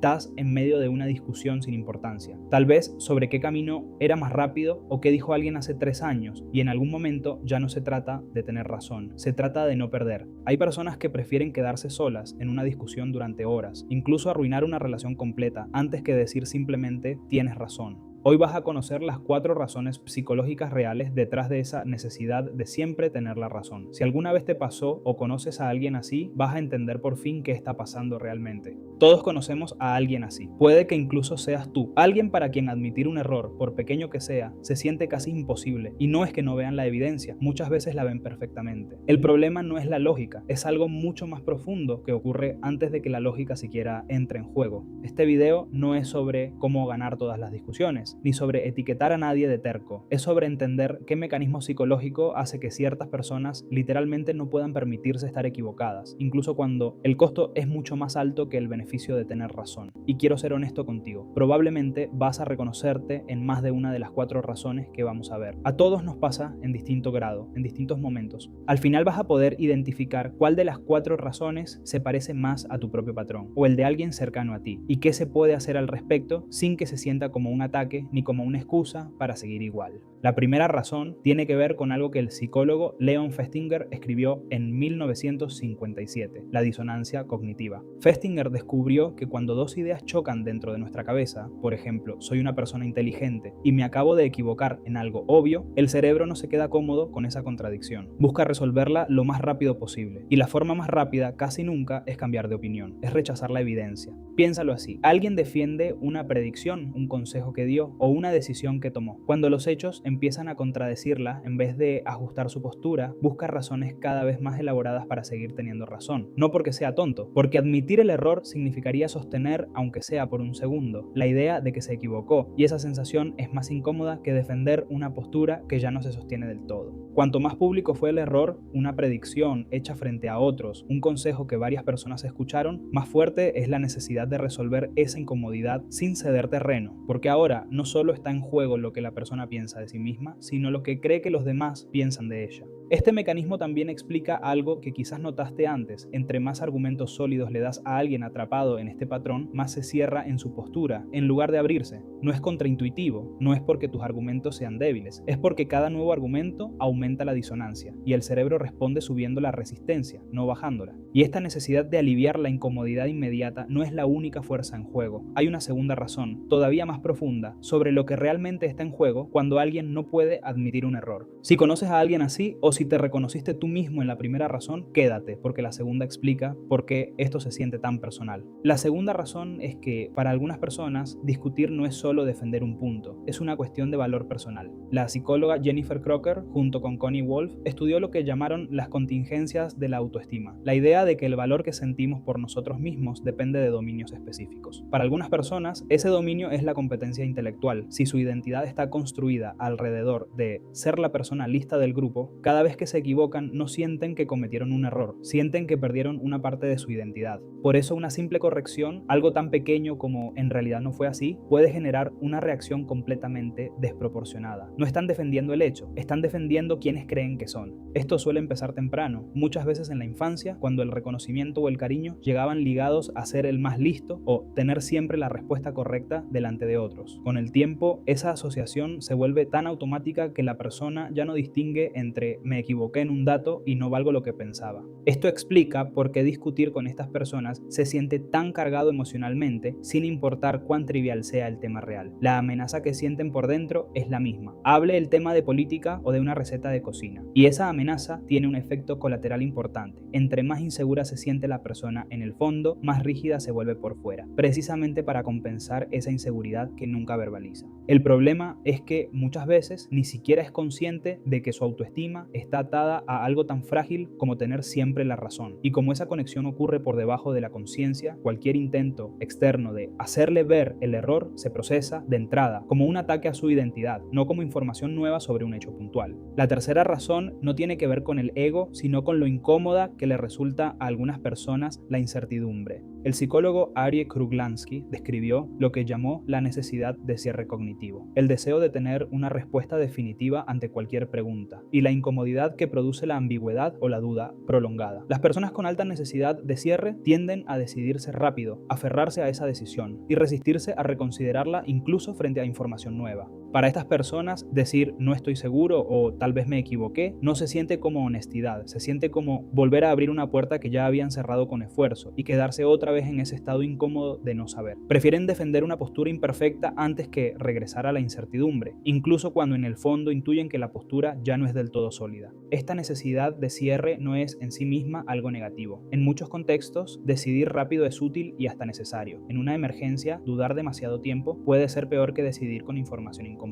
estás en medio de una discusión sin importancia. Tal vez sobre qué camino era más rápido o qué dijo alguien hace 3 años, y en algún momento ya no se trata de tener razón, se trata de no perder. Hay personas que prefieren quedarse solas en una discusión durante horas, incluso arruinar una relación completa, antes que decir simplemente tienes razón. Hoy vas a conocer las 4 razones psicológicas reales detrás de esa necesidad de siempre tener la razón. Si alguna vez te pasó o conoces a alguien así, vas a entender por fin qué está pasando realmente. Todos conocemos a alguien así. Puede que incluso seas tú. Alguien para quien admitir un error, por pequeño que sea, se siente casi imposible. Y no es que no vean la evidencia, muchas veces la ven perfectamente. El problema no es la lógica, es algo mucho más profundo que ocurre antes de que la lógica siquiera entre en juego. Este video no es sobre cómo ganar todas las discusiones, ni sobre etiquetar a nadie de terco. Es sobre entender qué mecanismo psicológico hace que ciertas personas literalmente no puedan permitirse estar equivocadas, incluso cuando el costo es mucho más alto que el beneficio de tener razón. Y quiero ser honesto contigo, probablemente vas a reconocerte en más de una de las 4 razones que vamos a ver. A todos nos pasa en distinto grado, en distintos momentos. Al final vas a poder identificar cuál de las 4 razones se parece más a tu propio patrón, o el de alguien cercano a ti, y qué se puede hacer al respecto sin que se sienta como un ataque ni como una excusa para seguir igual. La primera razón tiene que ver con algo que el psicólogo Leon Festinger escribió en 1957, la disonancia cognitiva. Festinger descubrió que cuando 2 ideas chocan dentro de nuestra cabeza, por ejemplo, soy una persona inteligente y me acabo de equivocar en algo obvio, el cerebro no se queda cómodo con esa contradicción. Busca resolverla lo más rápido posible. Y la forma más rápida casi nunca es cambiar de opinión, es rechazar la evidencia. Piénsalo así, alguien defiende una predicción, un consejo que dio, o una decisión que tomó. Cuando los hechos empiezan a contradecirla, en vez de ajustar su postura, busca razones cada vez más elaboradas para seguir teniendo razón. No porque sea tonto, porque admitir el error significaría sostener, aunque sea por un segundo, la idea de que se equivocó, y esa sensación es más incómoda que defender una postura que ya no se sostiene del todo. Cuanto más público fue el error, una predicción hecha frente a otros, un consejo que varias personas escucharon, más fuerte es la necesidad de resolver esa incomodidad sin ceder terreno, porque ahora no solo está en juego lo que la persona piensa de sí misma, sino lo que cree que los demás piensan de ella. Este mecanismo también explica algo que quizás notaste antes: entre más argumentos sólidos le das a alguien atrapado en este patrón, más se cierra en su postura, en lugar de abrirse. No es contraintuitivo, no es porque tus argumentos sean débiles, es porque cada nuevo argumento aumenta la disonancia, y el cerebro responde subiendo la resistencia, no bajándola. Y esta necesidad de aliviar la incomodidad inmediata no es la única fuerza en juego. Hay una segunda razón, todavía más profunda, sobre lo que realmente está en juego cuando alguien no puede admitir un error. Si conoces a alguien así, o si te reconociste tú mismo en la primera razón, quédate, porque la segunda explica por qué esto se siente tan personal. La segunda razón es que, para algunas personas, discutir no es solo defender un punto, es una cuestión de valor personal. La psicóloga Jennifer Crocker, junto con Connie Wolf, estudió lo que llamaron las contingencias de la autoestima, la idea de que el valor que sentimos por nosotros mismos depende de dominios específicos. Para algunas personas, ese dominio es la competencia intelectual. Si su identidad está construida alrededor de ser la persona lista del grupo, cada vez que se equivocan no sienten que cometieron un error, sienten que perdieron una parte de su identidad. Por eso una simple corrección, algo tan pequeño como en realidad no fue así, puede generar una reacción completamente desproporcionada. No están defendiendo el hecho, están defendiendo quienes creen que son. Esto suele empezar temprano, muchas veces en la infancia, cuando el reconocimiento o el cariño llegaban ligados a ser el más listo o tener siempre la respuesta correcta delante de otros. Con el tiempo, esa asociación se vuelve tan automática que la persona ya no distingue entre me equivoqué en un dato y no valgo lo que pensaba. Esto explica por qué discutir con estas personas se siente tan cargado emocionalmente, sin importar cuán trivial sea el tema real. La amenaza que sienten por dentro es la misma. Hable el tema de política o de una receta de cocina. Y esa amenaza tiene un efecto colateral importante. Entre más insegura se siente la persona en el fondo, más rígida se vuelve por fuera, precisamente para compensar esa inseguridad que nunca verbaliza. El problema es que muchas veces ni siquiera es consciente de que su autoestima está atada a algo tan frágil como tener siempre la razón. Y como esa conexión ocurre por debajo de la conciencia, cualquier intento externo de hacerle ver el error se procesa de entrada como un ataque a su identidad, no como información nueva sobre un hecho puntual. La tercera razón no tiene que ver con el ego, sino con lo incómoda que le resulta a algunas personas la incertidumbre. El psicólogo Arie Kruglansky describió lo que llamó la necesidad de cierre cognitivo, el deseo de tener una respuesta definitiva ante cualquier pregunta, y la incomodidad que produce la ambigüedad o la duda prolongada. Las personas con alta necesidad de cierre tienden a decidirse rápido, aferrarse a esa decisión y resistirse a reconsiderarla incluso frente a información nueva. Para estas personas, decir no estoy seguro o tal vez me equivoqué no se siente como honestidad, se siente como volver a abrir una puerta que ya habían cerrado con esfuerzo y quedarse otra vez en ese estado incómodo de no saber. Prefieren defender una postura imperfecta antes que regresar a la incertidumbre, incluso cuando en el fondo intuyen que la postura ya no es del todo sólida. Esta necesidad de cierre no es en sí misma algo negativo. En muchos contextos, decidir rápido es útil y hasta necesario. En una emergencia, dudar demasiado tiempo puede ser peor que decidir con información incompleta.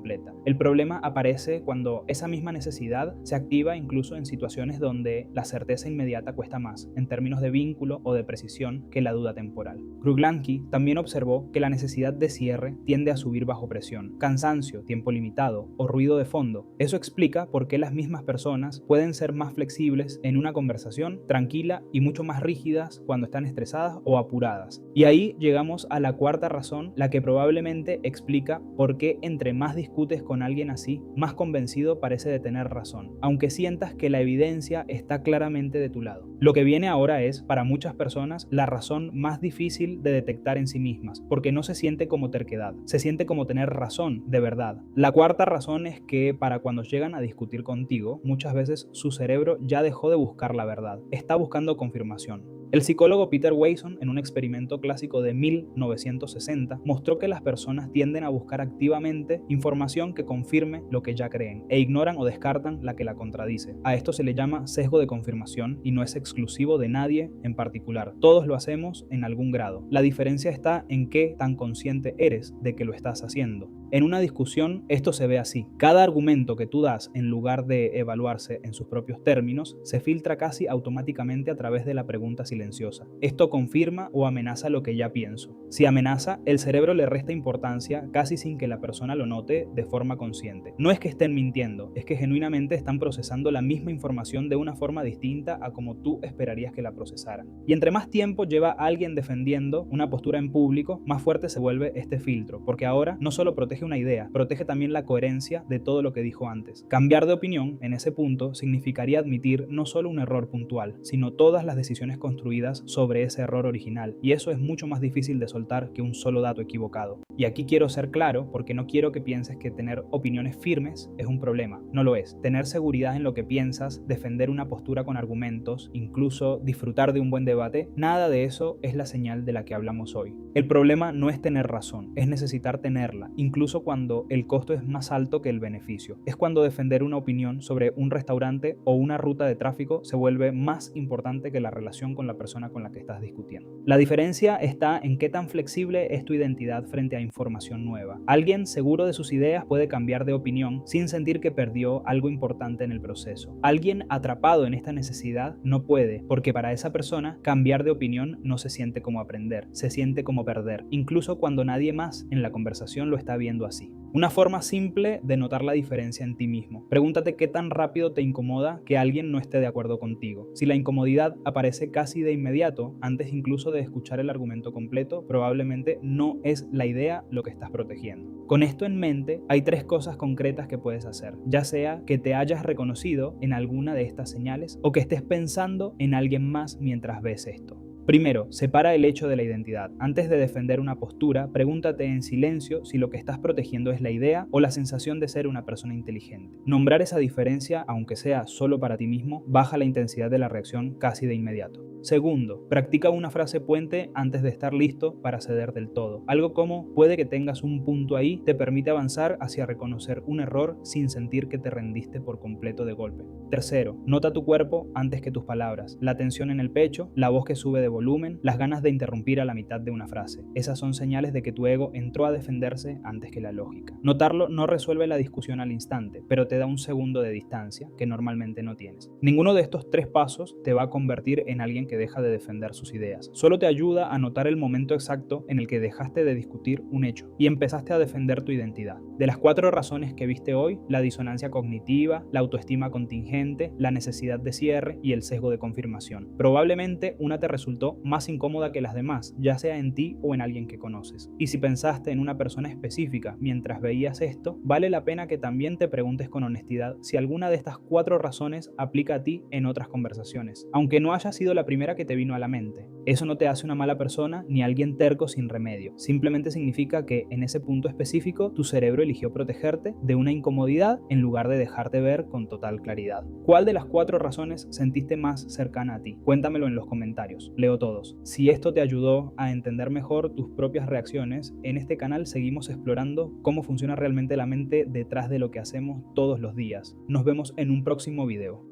El problema aparece cuando esa misma necesidad se activa incluso en situaciones donde la certeza inmediata cuesta más, en términos de vínculo o de precisión, que la duda temporal. Kruglansky también observó que la necesidad de cierre tiende a subir bajo presión, cansancio, tiempo limitado o ruido de fondo. Eso explica por qué las mismas personas pueden ser más flexibles en una conversación tranquila y mucho más rígidas cuando están estresadas o apuradas. Y ahí llegamos a la cuarta razón, la que probablemente explica por qué entre más discutes con alguien así, más convencido parece de tener razón, aunque sientas que la evidencia está claramente de tu lado. Lo que viene ahora es, para muchas personas, la razón más difícil de detectar en sí mismas, porque no se siente como terquedad, se siente como tener razón, de verdad. La cuarta razón es que para cuando llegan a discutir contigo, muchas veces su cerebro ya dejó de buscar la verdad, está buscando confirmación. El psicólogo Peter Wason, en un experimento clásico de 1960, mostró que las personas tienden a buscar activamente información que confirme lo que ya creen e ignoran o descartan la que la contradice. A esto se le llama sesgo de confirmación y no es exclusivo de nadie en particular. Todos lo hacemos en algún grado. La diferencia está en qué tan consciente eres de que lo estás haciendo. En una discusión esto se ve así. Cada argumento que tú das, en lugar de evaluarse en sus propios términos, se filtra casi automáticamente a través de la pregunta silenciosa. Esto confirma o amenaza lo que ya pienso. Si amenaza, el cerebro le resta importancia casi sin que la persona lo note de forma consciente. No es que estén mintiendo, es que genuinamente están procesando la misma información de una forma distinta a como tú esperarías que la procesaran. Y entre más tiempo lleva alguien defendiendo una postura en público, más fuerte se vuelve este filtro, porque ahora no solo protege una idea, protege también la coherencia de todo lo que dijo antes. Cambiar de opinión en ese punto significaría admitir no solo un error puntual, sino todas las decisiones construidas sobre ese error original, y eso es mucho más difícil de soltar que un solo dato equivocado. Y aquí quiero ser claro, porque no quiero que pienses que tener opiniones firmes es un problema. No lo es. Tener seguridad en lo que piensas, defender una postura con argumentos, incluso disfrutar de un buen debate, nada de eso es la señal de la que hablamos hoy. El problema no es tener razón, es necesitar tenerla, incluso cuando el costo es más alto que el beneficio. Es cuando defender una opinión sobre un restaurante o una ruta de tráfico se vuelve más importante que la relación con la persona con la que estás discutiendo. La diferencia está en qué tan flexible es tu identidad frente a información nueva. Alguien seguro de sus ideas puede cambiar de opinión sin sentir que perdió algo importante en el proceso. Alguien atrapado en esta necesidad no puede, porque para esa persona cambiar de opinión no se siente como aprender, se siente como perder, incluso cuando nadie más en la conversación lo está viendo así. Una forma simple de notar la diferencia en ti mismo. Pregúntate qué tan rápido te incomoda que alguien no esté de acuerdo contigo. Si la incomodidad aparece casi de inmediato, antes incluso de escuchar el argumento completo, probablemente no es la idea lo que estás protegiendo. Con esto en mente, hay 3 cosas concretas que puedes hacer, ya sea que te hayas reconocido en alguna de estas señales o que estés pensando en alguien más mientras ves esto. Primero, separa el hecho de la identidad. Antes de defender una postura, pregúntate en silencio si lo que estás protegiendo es la idea o la sensación de ser una persona inteligente. Nombrar esa diferencia, aunque sea solo para ti mismo, baja la intensidad de la reacción casi de inmediato. Segundo, practica una frase puente antes de estar listo para ceder del todo. Algo como, puede que tengas un punto ahí, te permite avanzar hacia reconocer un error sin sentir que te rendiste por completo de golpe. Tercero, nota tu cuerpo antes que tus palabras. La tensión en el pecho, la voz que sube de volumen, las ganas de interrumpir a la mitad de una frase. Esas son señales de que tu ego entró a defenderse antes que la lógica. Notarlo no resuelve la discusión al instante, pero te da un segundo de distancia que normalmente no tienes. Ninguno de estos 3 pasos te va a convertir en alguien que deja de defender sus ideas. Solo te ayuda a notar el momento exacto en el que dejaste de discutir un hecho y empezaste a defender tu identidad. De las 4 razones que viste hoy, la disonancia cognitiva, la autoestima contingente, la necesidad de cierre y el sesgo de confirmación. Probablemente una te resultó más incómoda que las demás, ya sea en ti o en alguien que conoces. Y si pensaste en una persona específica mientras veías esto, vale la pena que también te preguntes con honestidad si alguna de estas 4 razones aplica a ti en otras conversaciones, aunque no haya sido la primera que te vino a la mente. Eso no te hace una mala persona ni alguien terco sin remedio, simplemente significa que en ese punto específico tu cerebro eligió protegerte de una incomodidad en lugar de dejarte ver con total claridad. ¿Cuál de las 4 razones sentiste más cercana a ti? Cuéntamelo en los comentarios, leo todos. Si esto te ayudó a entender mejor tus propias reacciones, en este canal seguimos explorando cómo funciona realmente la mente detrás de lo que hacemos todos los días. Nos vemos en un próximo video.